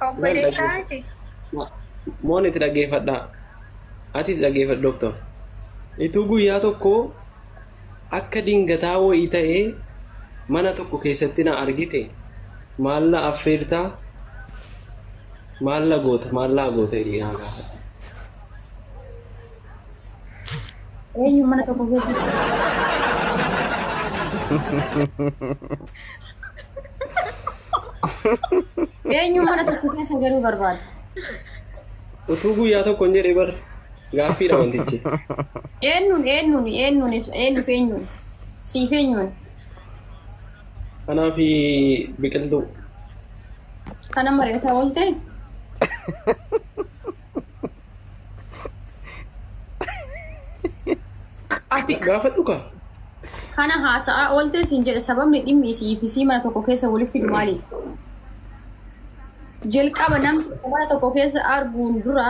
obboleessaati. Moon itti dhaggeeffadhaa. Ati itti dhaggeeffadhu doktor. Ituu guyyaa tokko akka dingataa wayii ta'ee mana tokko keessatti na argite maalla affeertaa maalla goota jedhee naa gaafata. Eenyu mana tokko keessatti? Eenyu mana tokko keessa garuu barbaada? Utuu guyyaa tokko hin jedhee bar gaaffiidha wantichi. Eenyuun? Siif eenyuun? Kanaaf biqiltuu. Kana mari'ataa oolte? Ati Gaafadhu ka. Kana haasa'aa oolte siin jedhe sababni dhimmi isii fi sii mana tokko keessa waliif fidu maali? Jalqaba namni mana tokko keessa arguun dura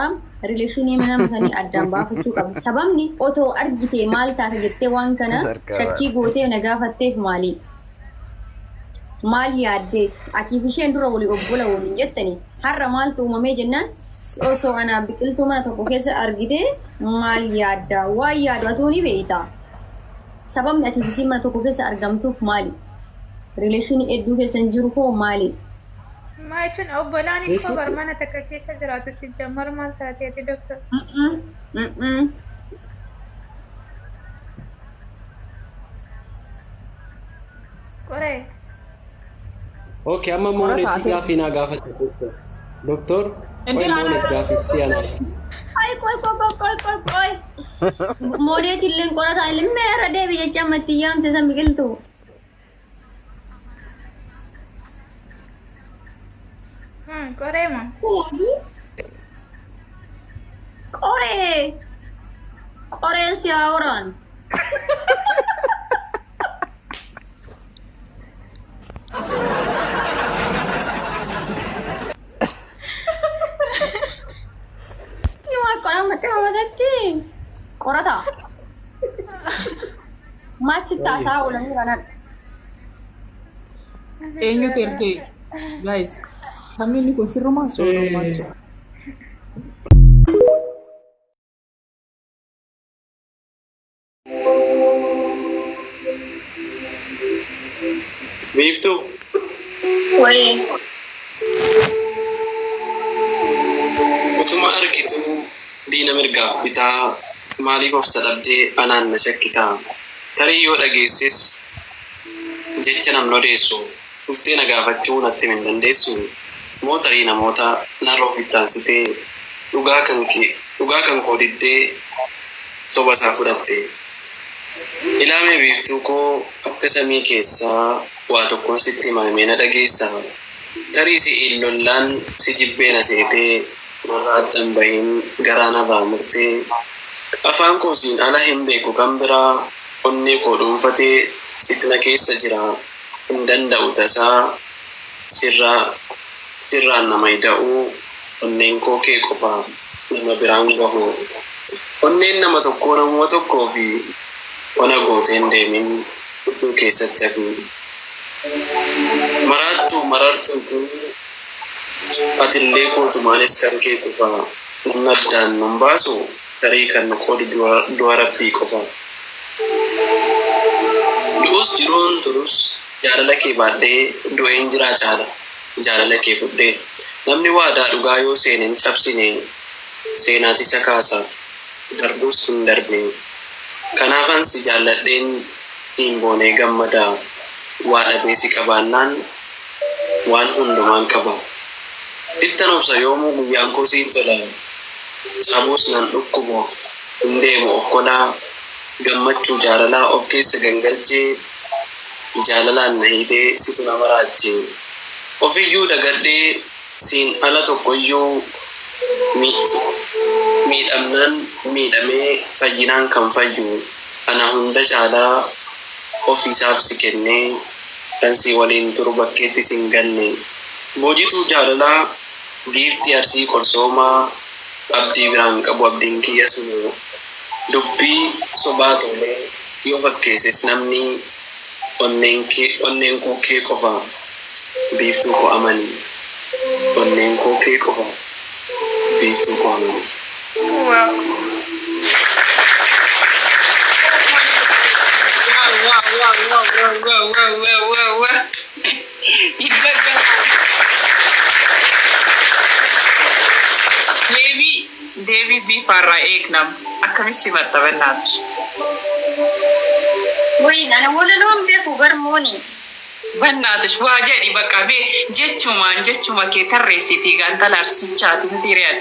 rileeshinii nama sanii addaan baafachuu qaba. Sababni otoo argitee maal taate jettee waan kana shakkii gootee na gaafatteef maali? Maal yaaddee? Ati fi isheen dura walii obbola waliin jettanii har'a maaltu uumamee jennaan osoo ana biqiltuu mana tokko keessa argitee maal yaaddaa? Waan yaadu atuu ni beekta. Sababni ati fi isheen mana tokko keessa argamtuuf maali? Rileeshinii hedduu keessa hin jiru koo maali? Maayituun obbolaan ikkoo barmana takka keessa jiraatu si jammar maal taateeti doktor? Qoree. Okay, amma moon itti gaaffii naa gaafate doktor. Moon itti gaaffii si ana. Ay, koy. Moodeeti illee qorataa illee meera deebi jecha ammatti yaamte san biqiltuu. Qoree moo? Qoreen si haawuraan. Cuma qoraan mati hamadatti. Qorata. Masih tak sah ulangi kanan. Eenyu terke, guys. Kami ini confirmasi sono macho. Biiftu. Woi. Utuma argitu diina mirgaaf bitaa maaliif of sadhabdee anaan na shakkitaa tarii yoo dhageessis jecha namni odeessu dhuftee na gaafachuu natti hin dandeessu moo tarii namoota narra of ittaansitee dhugaa kan koo diddee soba isaa fudhatte ilaamee biiftuu koo akka samii keessaa waa tokkoon sitti himamee na dhageessa tarii si illollaan si jibbee na seetee warra addan bahin garaan irraa murtee afaan koo siin ala hin beeku kan biraa onnee koo dhuunfatee sitti na keessa jira hin danda'u tasaa sirraan nama hidha'uu onneen koo kee qofa nama biraan gahu onneen nama tokkoo fi ona gooteen deemin dhukkuu keessatti hafi marartuu kun atillee kootumaanis kan kee qofa namni addaan nun baasu tarii kan qoodu du'a rabbii qofa du'us jiruun turus jaalala kee baadhee du'een jiraa caala jaalala kee fudhee namni waadaa dhugaa yoo seeneen cabsine seenaati isa kaasa darbuus hin darbe kanaafan si jaalladheen siin boonee gammadaa waa dhabee si qabaannaan waan hundumaan qaba ittan obsa yoomuu guyyaan koo siin tola cabuus nan dhukkubo hin deemu okkolaa gammachuu jaalalaa of keessa gangalchee jaalalaan na hiitee situ na maraachee ofiyyuu dagadhee siin ala tokkoyyuu miidhamnaan miidhamee fayyinaan kan fayyu ana hunda caalaa ofiisaaf si kennee kan si waliin turu bakkeetti sin ganne boojituu jaalalaa giiftii arsii qorsoomaa abdii biraan qabu abdiin kiyya sunu dubbii sobaa tolee yoo fakkeesses namni onneen koo kee qofa biiftuu koo amanii onneen koo kee qofa biiftuu qofa. Wow. Devi bifarra eegnam akkamitti himatta bennaatu. Wayii ana walaluun beeku garmooni. Bennaatu waa jedhi bakka bee jechuma kee tarreessitii ganta larsichaati nuti re'an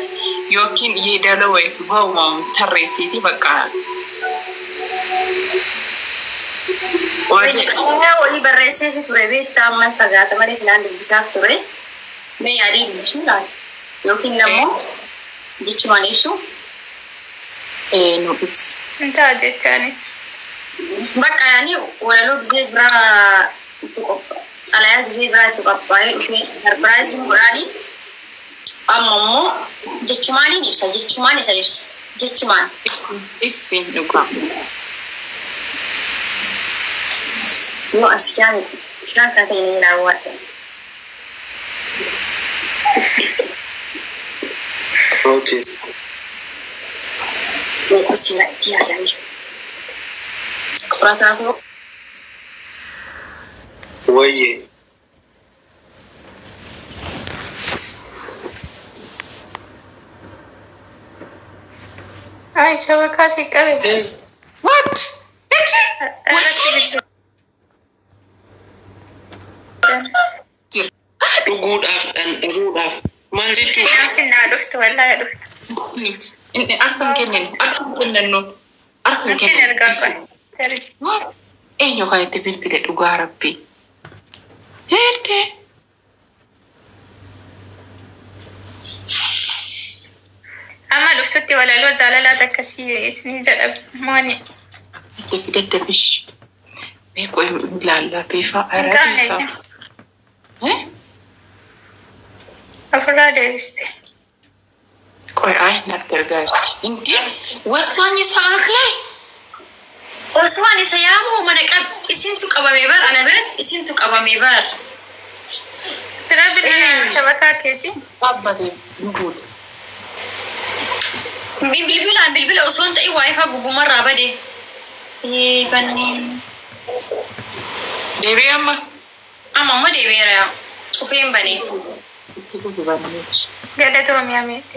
yookiin yeedaloo wayitu ba'umaam tarreessitii bakka. Waa jedhi. Walii barreessee fi ture beektaa amma fagaata malee silaan dubbisaaf ture. Mee yaadii dubbisuu laata? Yookiin ammoo jechumaan ibsu. Nu ibsi. Intaa jechaanis. Bakka yaani walaloo gisee biraa itti qophaa'e. Alayaa gisee biraa itti qophaa'ee dhufee sarpiraayizii godhaanii amma immoo jechumaaniin ibsa. Jechumaan isa ibsa. Jechumaan. Ibsiin dhugaa. Yoo as yaani kan ta'e ni ilaawwadha. Okay. Yoo asirratti yaadame. Qorataa koo. Wayyee. Ay, shabakaa si qabe. What? Dhuguudhaaf dhandhamuudhaaf maal jechuudha? Nyaatni naa dhuftu wallaahi dhuftu. Inni harka hin kennan Mungkin ergaa qaba. Eenyu kan itti bilbile dhugaa rabbii. Heerte. Amma dhuftutti walaloo jaalalaa akkasii isin jedhamu maani. Itti fidadda bish. Beekoo ilaallaa beefaa araa Afurraa deebiste. ቆይ አይ ነርጋር እንዴ ወሳኝ ሰዓት ላይ ኦስማን ሰያሙ መነቀብ እስንቱ ቀበሜ በር አና ብረት እስንቱ ቀበሜ በር ስለብለ ተበካከጂ አባቴ ንጉት ቢልቢል ኦሶን ጠይ ዋይፋ ጉቡ መራ በዴ በኒ ዴቢያማ አማማ ዴቢራ ጩፌን በኔ ትጉ ባለነትሽ ገለተው ሚያሜት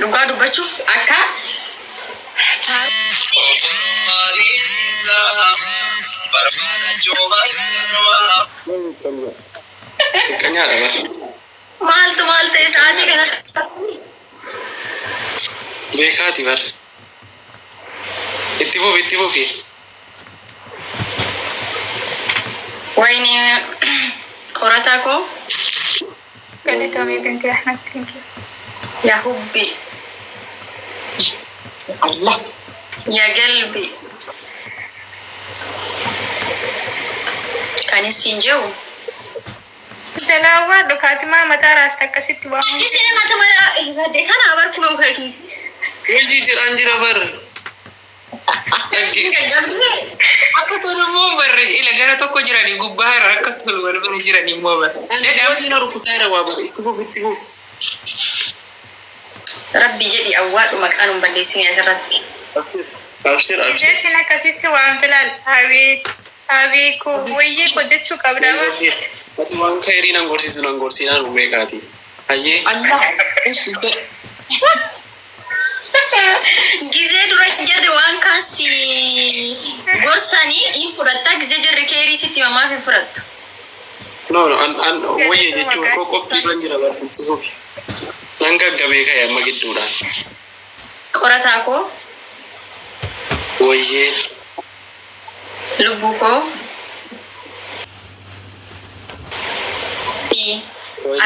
Lugaa dubbachuuf akka maaltu ta'e sa'aatii kana beekaati bar itti fufi wayni qorataa koo ገለተው binti ahmed thank you yaa hubbi Allah yaa galbi kan isin jiru Salawa dukatima mata ras takkasitti waamu isin mata de kana abar kuno kai wajji jira bar akka tolmo bar ila gara tokko jirani gubbaa akka tolmo bar jirani mo bar wajji na rukutaira wa bar itti fufi rabbi jedhi awwaadhu maqaanum balleessinii asirratti abshir Isin akkasisi waamtilal habiiku wayyee godhachuu qabdama ati waan khairii nan gorsiinan beekaati hayyee Allah ishite gizee dura jarri waan kaasi gorsanii in fudhatta gizee jarri keerii sitti mamaaf hin fudhattu no an wayyee jechuun qoqqobbii ban jira bar itti fufi nan gaggabee ka'e amma gidduudhaan qorataa koo wayyee lubbuu koo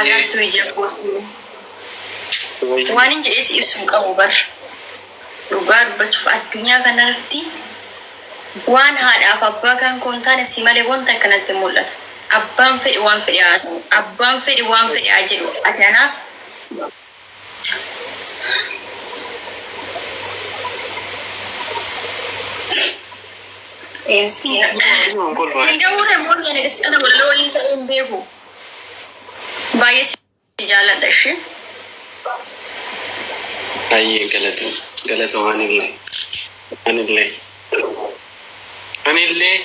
agartuu ija kootii wayyee waan hin jedhee si ibsuun qabu bar dhugaa dubbachuuf addunyaa kanarratti waan haadhaaf abbaa kan koon taane si malee wanta akkanatti mul'ata abbaan fedhi waan fedhi haasawu abbaan fedhi waan fedhi haa jedhu ati anaaf مسكينة نجورة مول يعني بس أنا ولا لو أنت إن بيهو بايس جالة دشة أي قالته أنا اللي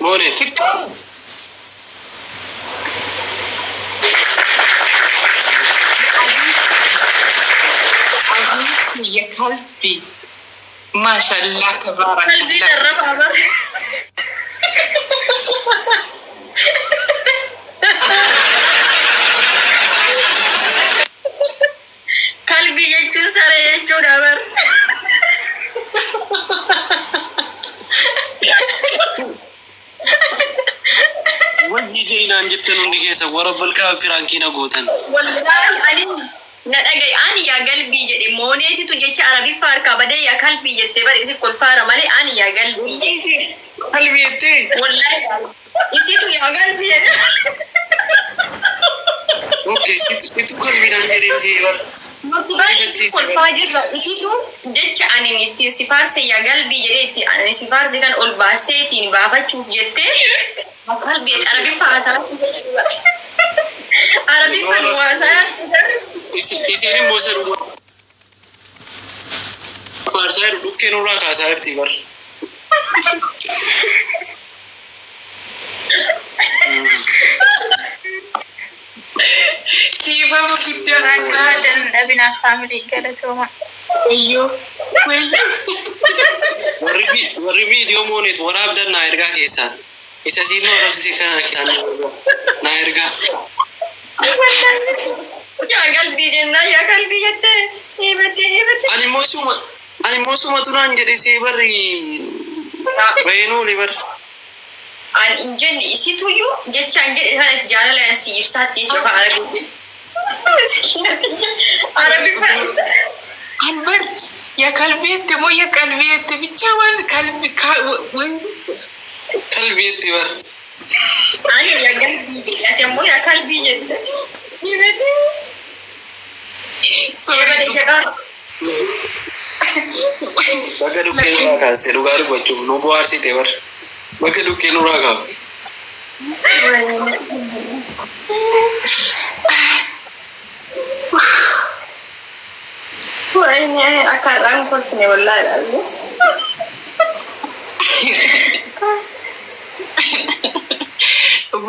مونت يا قلبي ما شاء الله تبارك قلبي الله. جرب عبر قلبي يجو سارة يجو عبر وجي جينا جبتن عندي كيسة ورب الكافر عنكينا قوتن والله أنا نتأجي أنا يا قلبي جدي مونيتي تجيش عربي فاركة بدي يا قلبي جدي بدي كل فارة مالي أنا يا قلبي جدي قلبي يتي والله يسيتو يا قلبي اوكي سيتو قلبي نانجرين جيبر بدي كل فاجر يسيتو جتش أنا نتي سفارسي يا قلبي جدي أنا سفارسي كان أول باستيتين بابا تشوف جدي ما قلبي عربي فارة عربي فارة isiin moser farsa dukke nura ka saarti bar Tiba begitu Rangga dan Abina family kala cuma. Ayo, warri video monet warab dan na erga kesan isa sino ras dikana kan na erga يا قلبي جنة يا قلبي جدة هيبتي ani mosuma tunan jadi si bari bayinu libar an injen isi tuyu jecha injen sana jalan yang si ifsat dia coba Arabi Arabi Anwar, ya kalbi ente mo ya kalbi ente bicawan kalbi kalbi tibar ani ya qalbi ya temo ya qalbi jette hibati sorry. baga dukke nura ka se lugar bachu no boar si tibar baga dukke nura ka wah ini akan rangkul nih wallahi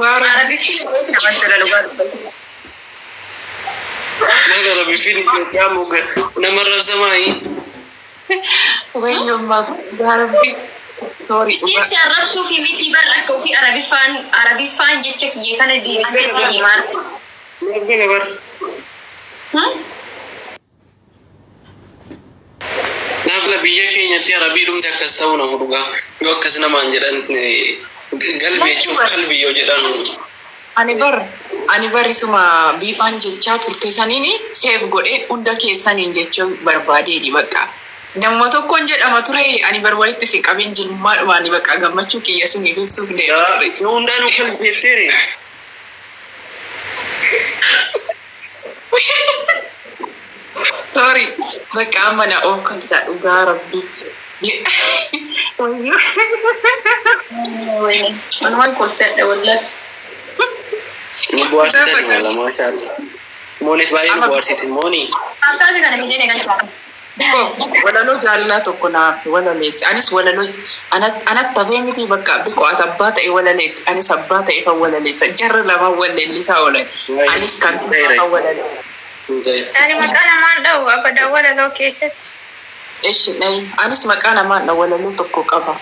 Arabi film itu nama sudah lugar naga rabi fini Ethiopia muga namarab samai Wayo mag Arabi. Sorry. Miski si Arab su fi miti bar akko fi Arabi fan jecha ki kana di miski si himar naga lebar nafla biya kenya ti arabi dum takastawna huduga yo kasna manjadan galbe chu qalbi yo jedan Ani bar isuma bifan jecha turte sanini save godhe unda keessanin jecho barbaade di bakka. Namma tokkon jedhama ture ani bar walitti si qabin jilmaadhuma ni bakka gammachuu kiyya sinii ibsuuf deema ture. yo undanu qalbi tere Sorry, bakka amma na ookan dhugaa rabbi. wayne manwan kolfedde wallahi ni boar sita ni wala mashallah monet bayi ni boar sita moni Akali kana mijene kan Walaloo jaalalaa tokko naaf walaleessi. Anis walaloo anat tafee miti bakka biko ati abbaa ta'e walaleetti. Anis abbaa ta'e kan walaleessa. Jarri lama walleellisaa oolan. Anis kan kan walaleessa. Ani maqaa namaan dha'u abada walaloo keessatti. Eshi dhayi. Anis maqaa namaan dha walaloo tokko qaba.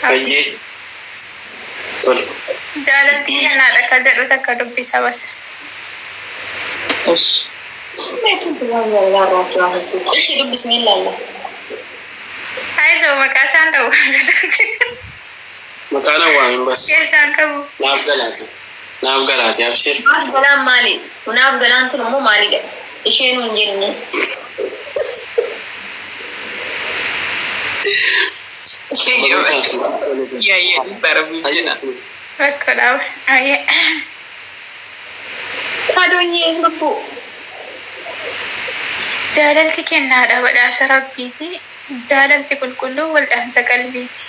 Bayyee. Tole. Jaalaltii kennaadha ka jedhu takka dubbisa bas. Eshi. Ishi du bismillah Aizo maqaa isaan dha'u. Maqaan waamin bas. Keessaan qabu. Naaf galaati abshir. Naaf galaan maali? Naaf galaan tun immoo maalidha? Isheen hin jenne. Iya, barabii jedha. Rakkoodhaaf. Haadhoonyee lubbuu. Jaalalti kennaadha badhaasa rabbiiti. Jaalalti qulqulluu wal'aansa qalbiiti.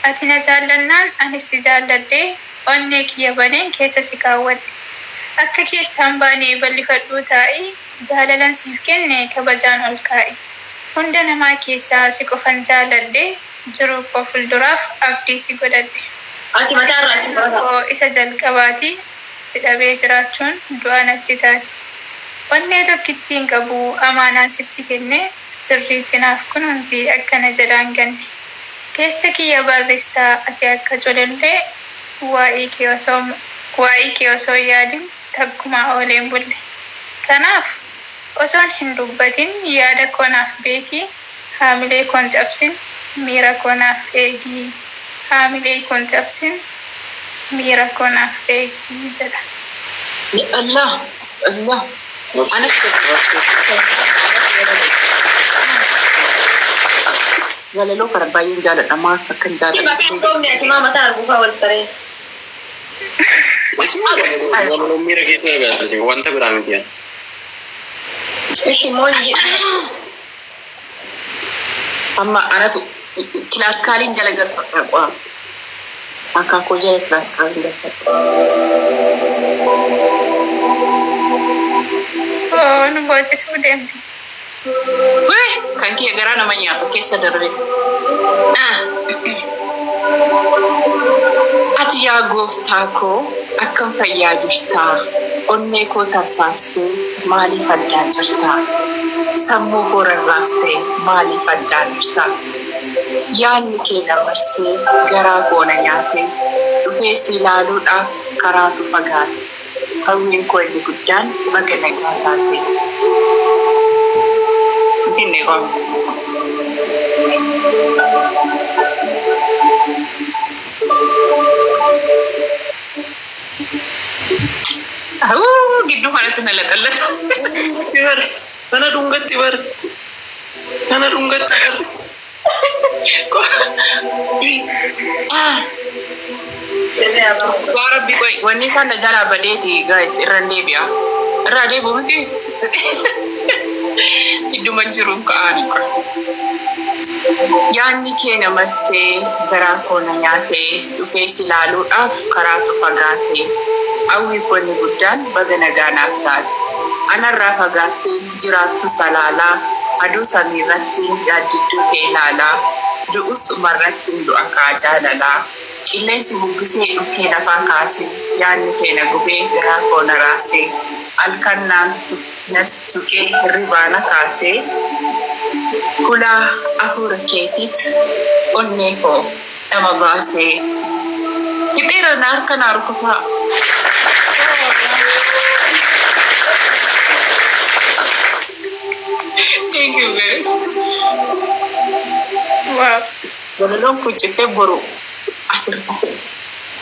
Ati na jaallannaan anis si jaalladhee onnee kiyya baneen keessa si kaawwadhe. Akka keessaan baanee bal'ifadhuu taa'i jaalalan siif kenne kabajaan ol kaa'i. Hunda namaa keessaa si qofan jaalladhee jiruuf koo fuulduraaf abdii si godhadhe. Ati mataa irraa si qorata. Isa jalqabaati si dhabee jiraachuun du'a natti taati. Onnee tokkittiin qabu amaanaan sitti kenne sirriitti naaf kunuunsi akkana jedhaan ganne. Keessa kiyya barreessaa ati akka colollee waa'ee kee osoo yaadin takkumaa ooleen bulle. Kanaaf osoon hin dubbatin yaada koo naaf beeki haamilee koon cabsin miira koo naaf eegi. Haamilee koon cabsin miira koo naaf eegi jedha. Allah. Ana walaloo kana baay'een jaaladha. Maaf akkan jaaladha. Ati mataa arguufaa wal taree. Walaloo miira keessa agarsiisa wanta biraa miti. Ishi moolii. Amma anatu kilaaskaaliin jala galfadha qo'a. Akaakoo jala kilaaskaaliin galfadha. Nu boojisuu deemti. Kan kee garaa nama nyaatu keessa darbe. Ati yaa gooftaa koo akkam fayyaa jirtaa? Onnee koo tarsaastee maaliif addaan jirtaa? Sammuu koo rarraastee maaliif addaan jirtaa? Yaadni kee na marsee garaa koo na nyaatee dhufee si ilaaluudhaaf karaatu fagaate. Hawwiin koo inni guddaan baga nagaa taate. Finne qoom. Gidduu kanatti na laxallata. Kana dhungatti bar. Waa rabbi qoy wanni isaan na jalaa badeeti guys irraan deebi'a. Irraa deebi'u miti. Idduma jiruun ka'anii qoy. Yaadni kee na marsee garaa koo na nyaatee dhufee si ilaaluudhaaf karaatu fagaatee. Hawwii koo inni guddaan baga nagaa naaf taate. Anarraa fagaattee jiraattu salaalaa aduu samiirratti yaaddidduu ta'e ilaalaa. Du'us umarratti du'a kaa jaalalaa. Qilleensi bubbisee dhukkee lafaa kaase yaadni kee na gubee garaa koo na raasee. Halkan na tuttuqee hirribaa na kaasee. Kulaa hafuura keetiit onnee koo nama baasee. Kixeera na harka na rukufaa. Thank you very much. Wow. Walaloon kun cittee boru asirra.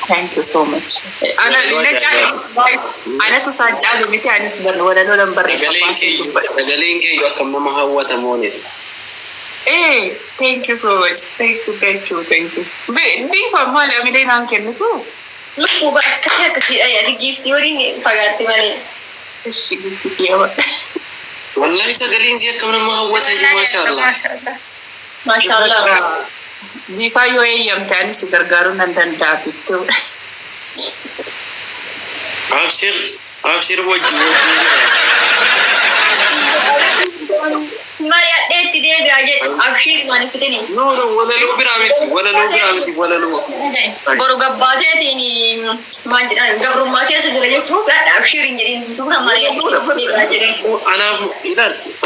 Thank you so much. Anatu isaan caalu miti anis walaloo nan barreessa. Sagaleen kee akka nama hawwatamooniti. Thank you so much. Thank you. Bifa maal amilee naan kennitu? Lubbuu akkasiidha yaadi giiftii waliin fagaatti malee. Ishi giiftii yawa. Wallahi sagaleen kee akka nama hawwatamu maashaallah. Maashaallah. Bifa yoo eeyyamte anis gargaaruu nan danda'a bittuu. Abshir wajjin. Marii addeetti deebi'aa jedhu abshir maaliif fitini? No, walaloo biraa miti. Boru gabbaateetiin maal jedhan gabrummaa keessa jira jechuuf adda abshir hin jedhin dura marii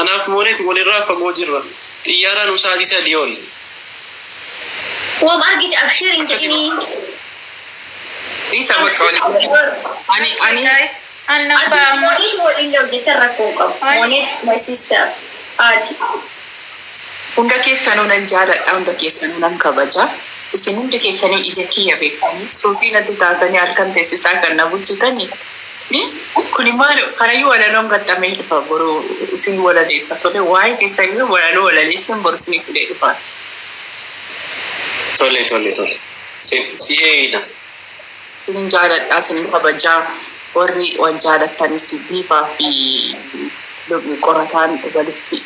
anaaf mooneeti walirraa fagoo jirra. Xiyyaaraan usaatii sadii ol. Wam argite abshir hin jedhini. Isa bakka waliin. Ani Guys, annaba Moonit waliin hojjete rakkoo qabu. Moonit my sister. Aati. hunda keessanuu nan jaaladha, hunda keessanuu nan kabaja. Isin hundi keessanii ija kiyya beekanii soosii natti taatanii halkan teessisaa kan na bulchitanii. Kuni maal kanayyuu walaloon gaxxamee dhufa boruu isin walaleessa tole waa'ee keessanii walaloo walaleessan boru isin fidee dhufa. Tole. Si eeyina. Isin jaaladhaa, isin kabajaa. warri wanjaalattanis biifaa fi qorataan walitti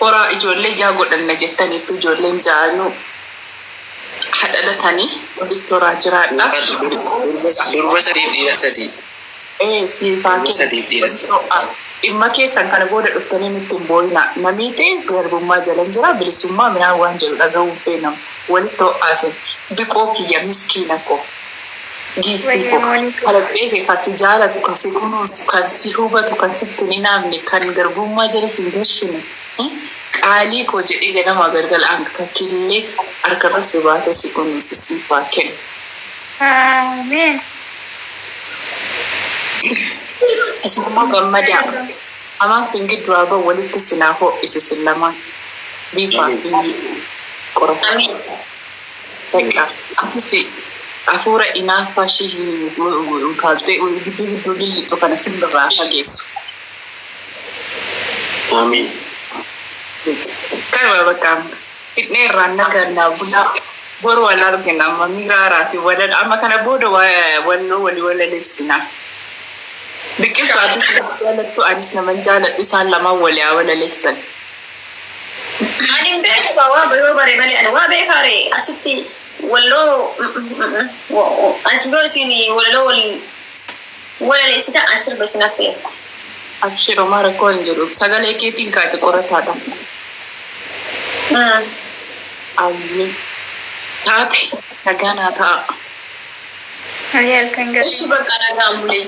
horaa ijoollee jaa godhanna jettaniitu ijoolleen jaanuu hadhalatanii walitti horaa jiraadha. Durba sadii dhiira sadii. Siifaa keessa dhimma keessan kana booda dhuftanii nutti hin boo'ina. Namiite garbummaa jalan jira bilisummaa minaan waan jedhu dhaga'uun feenamu walitti ho'aasan biqoo kiyya miskiina koo. Giiftii koo halaphee kee kan si jaalatu kan si kunuunsu kan si hubatu kan sitti hin hinaafne kan garbummaa jala si hin gashine qaalii koo jedhee ganama galgala hanga killee harkarra si baatee si kunuunsu siifaa kennu. Ameen. Isinimmoo gammadaa amaan sin gidduu haa ba'u walitti sinaa ho'ise sin lamaan biifaa fi qoratanii. Beekaa atis hafuura inaaffaa ishee kaastee gidduu lixxu kana sin birraa fageessu. Amiin. Kanuma bakka fitnee irraan nagannaa buna boru wal argina amma miraaraa fi wadal amma kana booda walloo walii walaleessinaa. Biqiltuu atis jaalattu anis naman jaaladhu isaan lamaan walii haa walaleessan. Ani beeku waa bayoo bare malee ani waa beekaare asitti walloo as goosini walloo walaleessita asirba sinafee. Abshiroo maara koon jedhu sagalee keetiin kaate qorataadha. Ayyee taate nagaa naa ta'a. Ani halkan gadi. Ishi bakka nagaan bulee.